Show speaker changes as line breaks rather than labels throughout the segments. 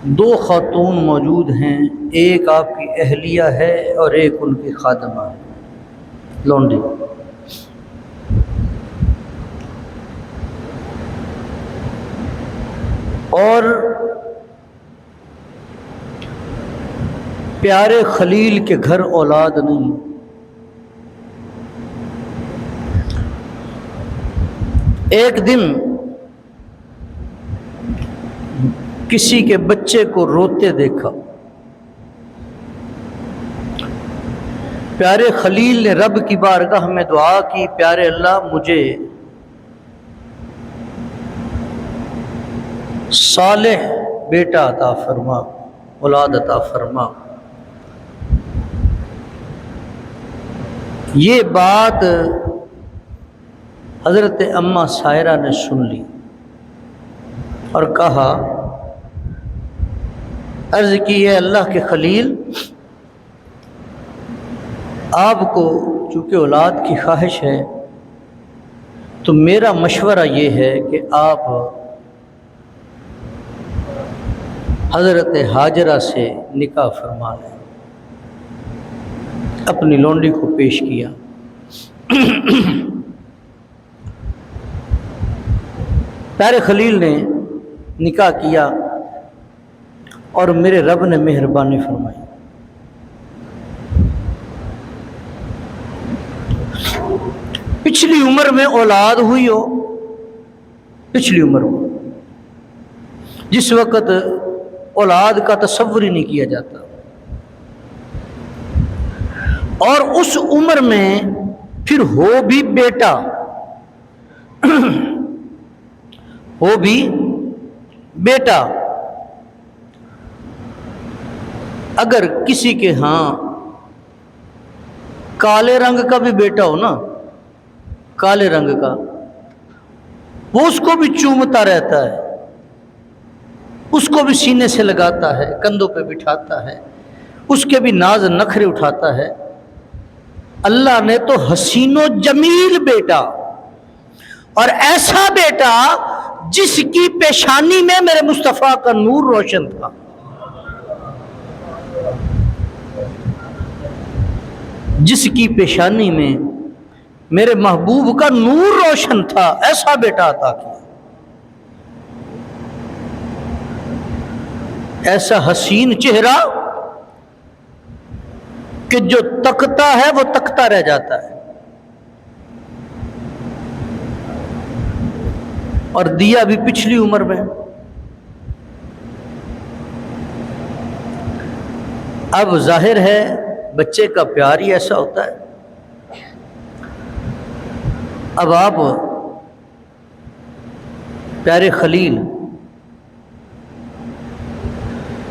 دو خاتون موجود ہیں، ایک آپ کی اہلیہ ہے اور ایک ان کی خادمہ ہے، لونڈی۔ اور پیارے خلیل کے گھر اولاد نہیں۔ ایک دن کسی کے بچے کو روتے دیکھا۔ پیارے خلیل نے رب کی بارگاہ میں دعا کی، پیارے اللہ مجھے صالح بیٹا عطا فرما، اولاد عطا فرما۔ یہ بات حضرت اماں سائرہ نے سن لی اور کہا، عرض کی ہے اللہ کے خلیل، آپ کو چونکہ اولاد کی خواہش ہے تو میرا مشورہ یہ ہے کہ آپ حضرت ہاجرہ سے نکاح فرما لیں۔ اپنی لونڈی کو پیش کیا۔ پیارے خلیل نے نکاح کیا اور میرے رب نے مہربانی فرمائی۔ پچھلی عمر میں اولاد ہوئی ہو، پچھلی عمر میں جس وقت اولاد کا تصور ہی نہیں کیا جاتا، اور اس عمر میں پھر ہو بھی بیٹا، ہو بھی بیٹا، اگر کسی کے ہاں کالے رنگ کا بھی بیٹا ہو نا، کالے رنگ کا، وہ اس کو بھی چومتا رہتا ہے، اس کو بھی سینے سے لگاتا ہے، کندھوں پہ بٹھاتا ہے، اس کے بھی ناز نخرے اٹھاتا ہے۔ اللہ نے تو حسین و جمیل بیٹا، اور ایسا بیٹا جس کی پیشانی میں میرے مصطفیٰ کا نور روشن تھا۔ جس کی پیشانی میں میرے محبوب کا نور روشن تھا، ایسا بیٹا عطا کیا، ایسا حسین چہرہ کہ جو تکتا ہے وہ تکتا رہ جاتا ہے، اور دیا بھی پچھلی عمر میں۔ اب ظاہر ہے بچے کا پیار ہی ایسا ہوتا ہے۔ اب آپ پیارے خلیل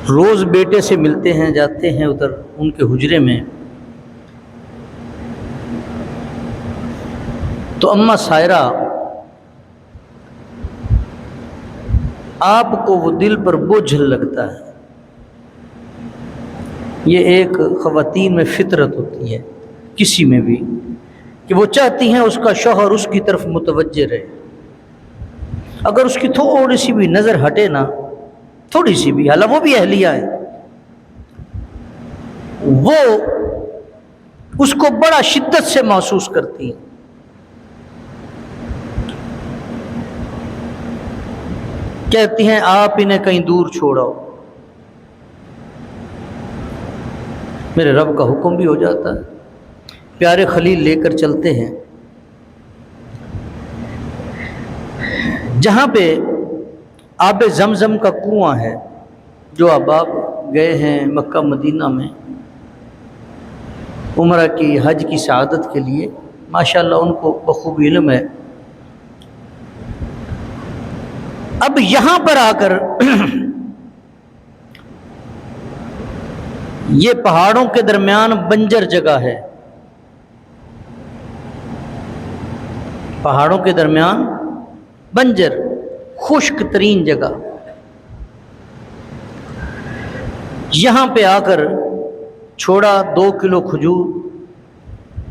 روز بیٹے سے ملتے ہیں، جاتے ہیں ادھر ان کے حجرے میں، تو اماں سائرہ آپ کو وہ دل پر بوجھل لگتا ہے۔ یہ ایک خواتین میں فطرت ہوتی ہے کسی میں بھی، کہ وہ چاہتی ہیں اس کا شوہر اس کی طرف متوجہ رہے۔ اگر اس کی تھوڑی سی بھی نظر ہٹے نا، تھوڑی سی بھی، حالانکہ وہ بھی اہلیہ ہے، وہ اس کو بڑا شدت سے محسوس کرتی ہیں۔ کہتی ہیں آپ انہیں کہیں دور چھوڑاؤ۔ میرے رب کا حکم بھی ہو جاتا ہے، پیارے خلیل لے کر چلتے ہیں جہاں پہ آب زمزم کا کنواں ہے، جو اب آپ گئے ہیں مکہ مدینہ میں عمرہ کی، حج کی سعادت کے لیے، ماشاءاللہ ان کو بخوب علم ہے۔ اب یہاں پر آ کر یہ پہاڑوں کے درمیان بنجر جگہ ہے، پہاڑوں کے درمیان بنجر خشک ترین جگہ، یہاں پہ آ کر چھوڑا 2 کلو کھجور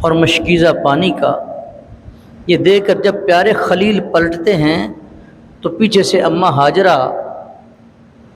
اور مشکیزہ پانی کا۔ یہ دے کر جب پیارے خلیل پلٹتے ہیں تو پیچھے سے اماں ہاجرہ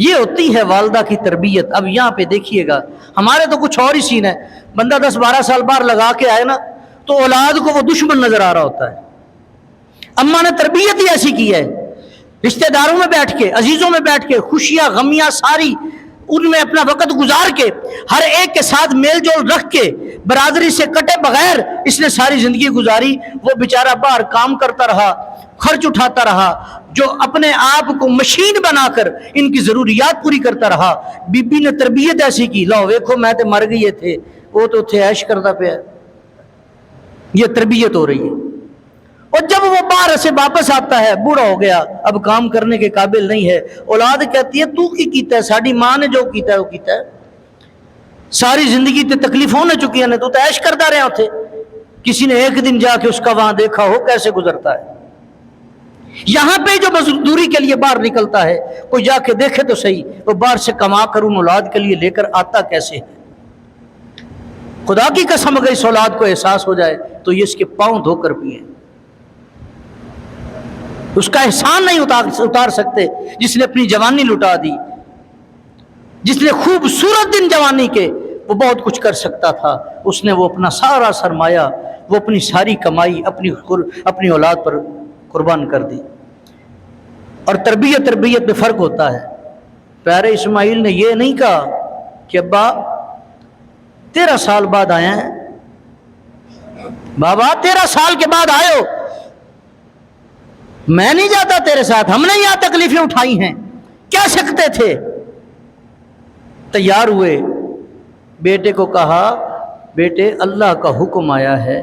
یہ ہوتی ہے والدہ کی تربیت۔ اب یہاں پہ دیکھیے گا، ہمارے تو کچھ اور ہی سین ہے، بندہ 10-12 سال باہر لگا کے آئے نا تو اولاد کو وہ دشمن نظر آ رہا ہوتا ہے۔ اماں نے تربیت ہی ایسی کی ہے، رشتہ داروں میں بیٹھ کے، عزیزوں میں بیٹھ کے، خوشیاں غمیاں ساری ان میں اپنا وقت گزار کے، ہر ایک کے ساتھ میل جول رکھ کے، برادری سے کٹے بغیر اس نے ساری زندگی گزاری۔ وہ بیچارہ باہر کام کرتا رہا، خرچ اٹھاتا رہا، جو اپنے آپ کو مشین بنا کر ان کی ضروریات پوری کرتا رہا۔ بی بی نے تربیت ایسی کی، لو ویکھو میں تے مر گئی تھے، وہ تو تھے عیش کرتا پیا۔ یہ تربیت ہو رہی ہے۔ اور جب وہ باہر سے واپس آتا ہے، بوڑھا ہو گیا، اب کام کرنے کے قابل نہیں ہے، اولاد کہتی ہے تو کی کیتا ہے، ساڈی ماں نے جو کیتا ہے وہ کیتا ہے، ساری زندگی تے تکلیفوں نے چکی ہیں، تو عیش کرتا رہا تھے، کسی نے ایک دن جا کے اس کا وہاں دیکھا ہو کیسے گزرتا ہے۔ یہاں پہ جو مزدوری کے لیے باہر نکلتا ہے، کوئی جا کے دیکھے تو صحیح، وہ باہر سے کما کر ان اولاد کے لیے لے کر آتا کیسے ہے۔ خدا کی قسم اگر اس اولاد کو احساس ہو جائے تو یہ اس کے پاؤں دھو کر پیے، اس کا احسان نہیں اتار سکتے جس نے اپنی جوانی لٹا دی، جس نے خوبصورت دن جوانی کے وہ بہت کچھ کر سکتا تھا، اس نے وہ اپنا سارا سرمایہ، وہ اپنی ساری کمائی اپنی اولاد پر قربان کر دی۔ اور تربیت میں فرق ہوتا ہے۔ پیارے اسماعیل نے یہ نہیں کہا کہ ابا 13 سال بعد آئے ہیں، بابا 13 سال کے بعد آئے ہو، میں نہیں جاتا تیرے ساتھ، ہم نے یہاں تکلیفیں اٹھائی ہیں، کہہ سکتے تھے۔ تیار ہوئے، بیٹے کو کہا بیٹے اللہ کا حکم آیا ہے،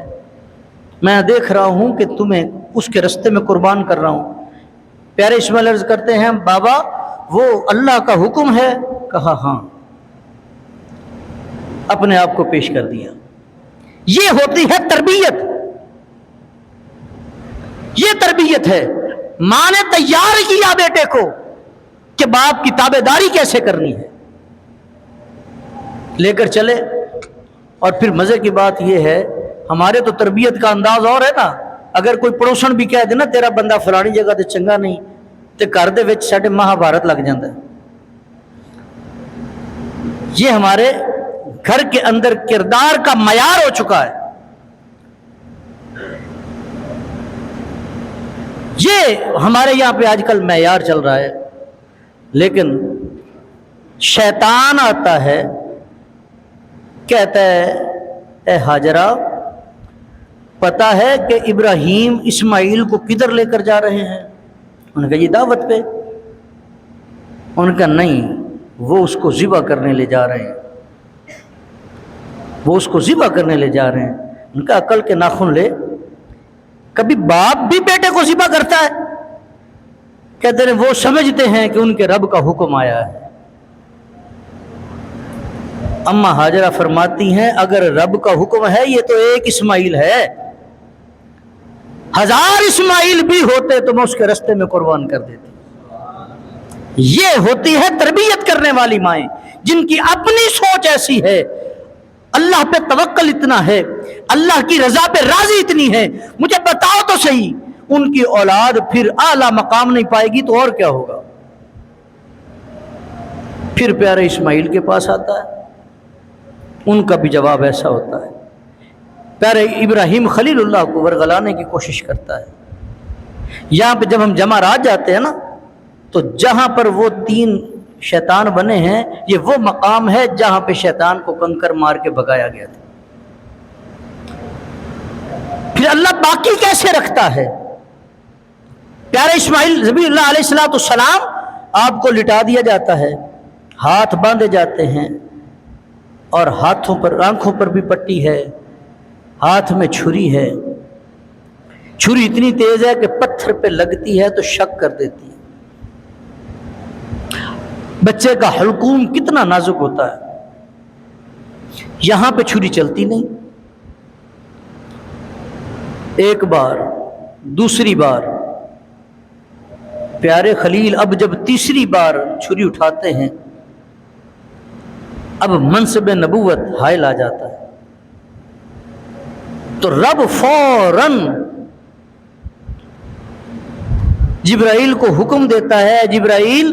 میں دیکھ رہا ہوں کہ تمہیں اس کے رستے میں قربان کر رہا ہوں۔ پیارے اسماعیل عرض کرتے ہیں بابا وہ اللہ کا حکم ہے؟ کہا ہاں، اپنے آپ کو پیش کر دیا۔ یہ ہوتی ہے تربیت، یہ تربیت ہے۔ ماں نے تیار کیا بیٹے کو کہ باپ کی تابع داری کیسے کرنی ہے، لے کر چلے۔ اور پھر مزے کی بات یہ ہے، ہمارے تو تربیت کا انداز اور ہے نا، اگر کوئی پڑوسن بھی کہہ دے نا تیرا بندہ فلانی جگہ تے چنگا نہیں، تے گھر دے وچ ساڈے مہابھارت لگ جاتا ہے۔ یہ ہمارے گھر کے اندر کردار کا معیار ہو چکا ہے۔ یہ ہمارے یہاں پہ آج کل معیار چل رہا ہے، لیکن شیطان آتا ہے، کہتا ہے اے ہاجرہ پتہ ہے کہ ابراہیم اسماعیل کو کدھر لے کر جا رہے ہیں؟ انہوں نے کہا یہ دعوت پہ۔ انہوں نے کہا نہیں، وہ اس کو ذبح کرنے لے جا رہے ہیں، وہ اس کو ذبح کرنے لے جا رہے ہیں۔ ان کا عقل کے ناخن لے، کبھی باپ بھی بیٹے کو ذبح کرتا ہے؟ کہتے ہیں وہ سمجھتے ہیں کہ ان کے رب کا حکم آیا ہے۔ اماں ہاجرہ فرماتی ہیں اگر رب کا حکم ہے یہ تو ایک اسماعیل ہے، 1000 اسماعیل بھی ہوتے تو میں اس کے رستے میں قربان کر دیتی۔ یہ ہوتی ہے تربیت کرنے والی مائیں، جن کی اپنی سوچ ایسی ہے، اللہ پہ توکل اتنا ہے، اللہ کی رضا پہ راضی اتنی ہے، مجھے بتاؤ تو صحیح ان کی اولاد پھر اعلیٰ مقام نہیں پائے گی تو اور کیا ہوگا؟ پھر پیارے اسماعیل کے پاس آتا ہے، ان کا بھی جواب ایسا ہوتا ہے۔ پیارے ابراہیم خلیل اللہ کو ورغلانے کی کوشش کرتا ہے۔ یہاں پہ جب ہم جمعرات جاتے ہیں نا تو جہاں پر وہ 3 شیطان بنے ہیں، یہ وہ مقام ہے جہاں پہ شیطان کو کنکر مار کے بھگایا گیا تھا۔ پھر اللہ باقی کیسے رکھتا ہے؟ پیارے اسماعیل ذبیح اللہ علیہ السلام آپ کو لٹا دیا جاتا ہے، ہاتھ باندھے جاتے ہیں، اور ہاتھوں پر آنکھوں پر بھی پٹی ہے، ہاتھ میں چھری ہے، چھری اتنی تیز ہے کہ پتھر پہ لگتی ہے تو شک کر دیتی ہے۔ بچے کا حلقوم کتنا نازک ہوتا ہے، یہاں پہ چھری چلتی نہیں۔ ایک بار، دوسری بار، پیارے خلیل اب جب تیسری بار چھری اٹھاتے ہیں، اب منصب نبوت حائل آ جاتا ہے، تو رب فوراً جبرائیل کو حکم دیتا ہے جبرائیل